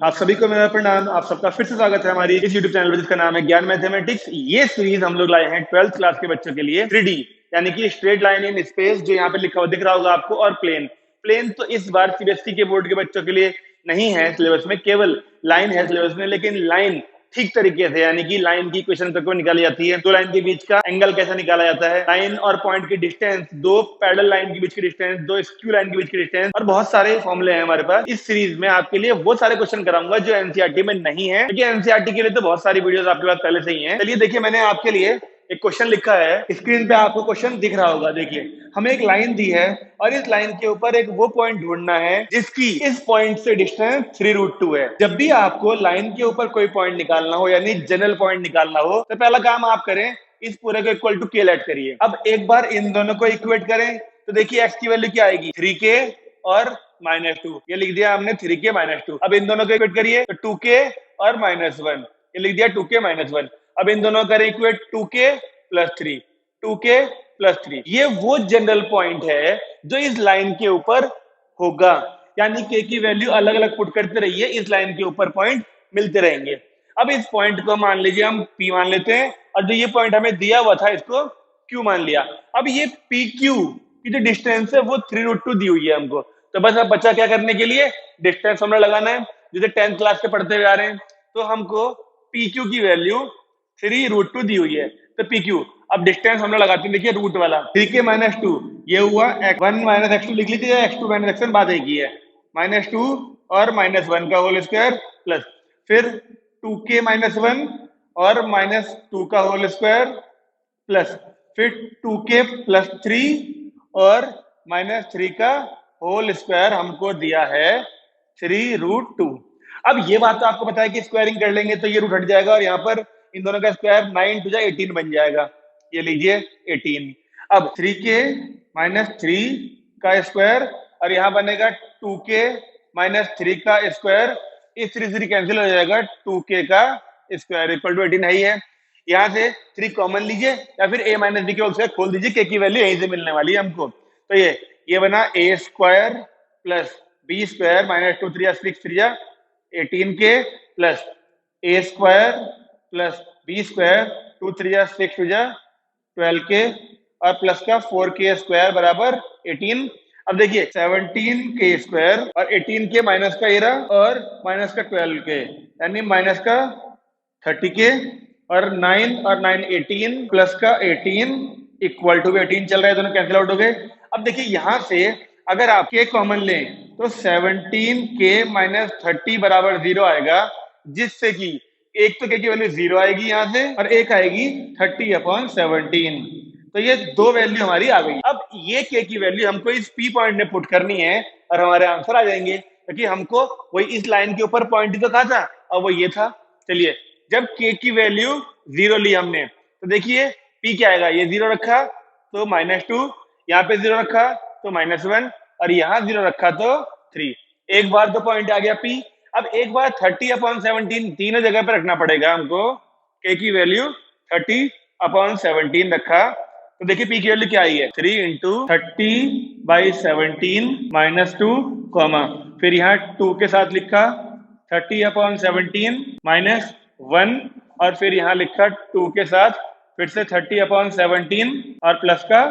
आप सभी को मेरा प्रणाम। आप सबका फिर से स्वागत है हमारी इस YouTube चैनल पर जिसका नाम है ज्ञान मैथमेटिक्स। ये सीरीज हम लोग लाए हैं 12th क्लास के बच्चों के लिए 3D यानी कि स्ट्रेट लाइन इन स्पेस, जो यहाँ पे लिखा हुआ दिख रहा होगा आपको, और प्लेन। प्लेन तो इस बार सीबीएसई के बोर्ड के बच्चों के लिए नहीं है सिलेबस में, केवल लाइन है सिलेबस में। लेकिन लाइन ठीक तरीके से, यानी कि लाइन की इक्वेशन को निकाली जाती है, दो लाइन के बीच का एंगल कैसा निकाला जाता है, लाइन और पॉइंट की डिस्टेंस, दो पैरेलल लाइन के बीच की डिस्टेंस, दो स्क्यू लाइन के बीच की डिस्टेंस, और बहुत सारे फॉर्मूले हैं हमारे पास। इस सीरीज में आपके लिए वो सारे क्वेश्चन कराऊंगा जो एनसीईआरटी में नहीं है, क्योंकि एनसीईआरटी के लिए तो बहुत सारी वीडियोस आपके पास पहले से ही हैं। चलिए देखिए, मैंने आपके लिए एक क्वेश्चन लिखा है, स्क्रीन पे आपको क्वेश्चन दिख रहा होगा। देखिए, हमें एक लाइन दी है और इस लाइन के ऊपर एक वो पॉइंट ढूंढना है जिसकी इस पॉइंट से डिस्टेंस 3√2 है। जब भी आपको लाइन के ऊपर कोई पॉइंट निकालना हो, यानी जनरल पॉइंट निकालना हो, तो पहला काम आप करें, इस पूरे को इक्वल टू के लेट करिए। अब एक बार इन दोनों को इक्वेट करें तो देखिए एक्स की वैल्यू क्या आएगी, 3k और -2। ये लिख दिया हमने 3k -2। अब इन दोनों को इक्वेट करिए तो 2k और -1, ये लिख दिया 2k -1। अब इन दोनों करें इक्वेट 2k + 3, 2k + 3। ये वो जनरल पॉइंट है जो इस लाइन के ऊपर होगा, यानी k की वैल्यू अलग अलग पुट करते रहिए, इस लाइन के ऊपर पॉइंट मिलते रहेंगे। अब इस पॉइंट को मान लीजिए हम p मान लेते हैं, और जो ये पॉइंट हमें दिया हुआ था इसको q मान लिया। अब ये pq की जो डिस्टेंस है वो 3√2 दी हुई है हमको। तो बस अब बचा क्या करने के लिए, डिस्टेंस फॉर्मूला लगाना है, जैसे 10th क्लास से पढ़ते हुए आ रहे हैं। तो हमको pq की वैल्यू 3√2 दी हुई है, तो pq, अब डिस्टेंस हमने लगाते हैं, देखिए रूट वाला 3k -2, ये हुआ x1 - x2 लिख लीजिए, x2 - x1 बात एक ही है, -2 और -1 का होल स्क्वायर प्लस फिर 2k -1 और -2 का होल स्क्वायर प्लस फिर 2k + 3 और -3 का होल स्क्वायर हमको दिया है 3√2। अब ये बात तो आपको पता है कि स्क्वायरिंग कर लेंगे तो ये रूट हट जाएगा, और यहाँ पर इन दोनों का स्क्वायर 9 × 18 बन जाएगा, ये लीजिए 18। अब 3k - 3 का स्क्वायर, और यहाँ बनेगा 2k - 3 का स्क्वायर, इस 3 कैंसिल हो जाएगा, 2k का स्क्वायर इक्वल टू 18 है ही है। यहाँ से 3 कॉमन लीजिए, या फिर a - b के होल स्क्वायर खोल दीजिए, k की वैल्यू यहीं से मिलने वाली है हमको। तो ये बना a² + b² -2 3 6 3 18k plus a² + b² 2 3 6 2 12k और प्लस का 4k² बराबर 18। अब देखिए 17k² और 18k माइनस का 11 और माइनस का 12k, यानी माइनस का 30k और 9 और 9 18 प्लस का 18 इक्वल टू 18 चल रहा है, दोनों कैंसिल आउट हो गए। अब देखिए यहां से अगर आप k कॉमन लें तो 17k - 30 बराबर 0 आएगा, जिससे कि एक तो k की वैल्यू 0 आएगी यहां से, और एक आएगी 30/17। तो ये दो वैल्यू हमारी आ गई। अब ये k की वैल्यू हमको इस p पॉइंट में पुट करनी है और हमारे आंसर आ जाएंगे, क्योंकि हमको वही इस लाइन के ऊपर पॉइंट ही तो कहा था, और वो ये था। चलिए, जब k की वैल्यू 0 ली हमने तो देखिए p क्या आएगा, ये 0 रखा तो -2, यहाँ पे 0 रखा तो -1, और यहाँ 0 रखा तो 3। एक बार तो पॉइंट आ गया p। अब एक बार 30/17 तीनों जगह पे रखना पड़ेगा हमको। k की वैल्यू 30/17 रखा तो देखिए p की वैल्यू क्या आई है, 3 × 30/17 -2, फिर यहाँ 2 के साथ लिखा 30/17 -1, और फिर यहाँ लिखा 2 के साथ फिर से 30/17 और प्लस का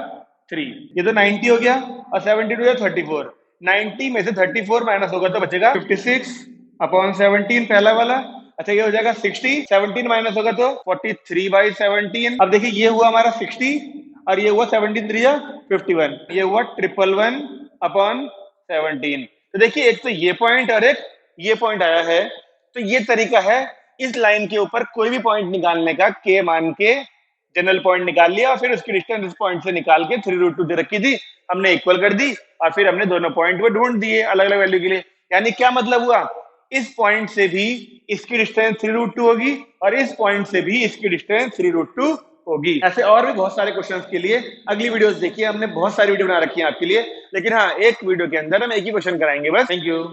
3। ये तो 90 हो गया, और 72 है 34। 90 में से 34 माइनस होगा तो बचेगा 56/17 पहला वाला। अच्छा, ये हो जाएगा 60, 17 माइनस होगा तो 43/17। अब देखिए ये हुआ हमारा 60 और ये हुआ 17 3 51, ये हुआ 111/17। तो देखिए एक तो ये पॉइंट और एक ये पॉइंट आया है। तो ये तरीका है इस लाइन के ऊपर कोई भी पॉइंट निकालने का, k मान के जनरल पॉइंट निकाल लिया और फिर उसकी डिस्टेंस इस पॉइंट से निकाल के 3√2 दे रखी थी, हमने इक्वल कर दी और फिर हमने दोनों पॉइंट को ढूंढ दिए अलग अलग वैल्यू के लिए। यानी क्या मतलब हुआ, इस पॉइंट से भी इसकी डिस्टेंस 3√2 होगी और इस पॉइंट से भी इसकी डिस्टेंस 3√2 होगी। ऐसे और भी बहुत सारे क्वेश्चंस के लिए अगली वीडियोस देखिए, हमने बहुत सारी वीडियो बना रखी है आपके लिए, लेकिन हाँ, एक वीडियो के अंदर हम एक ही क्वेश्चन कराएंगे बस। Thank you.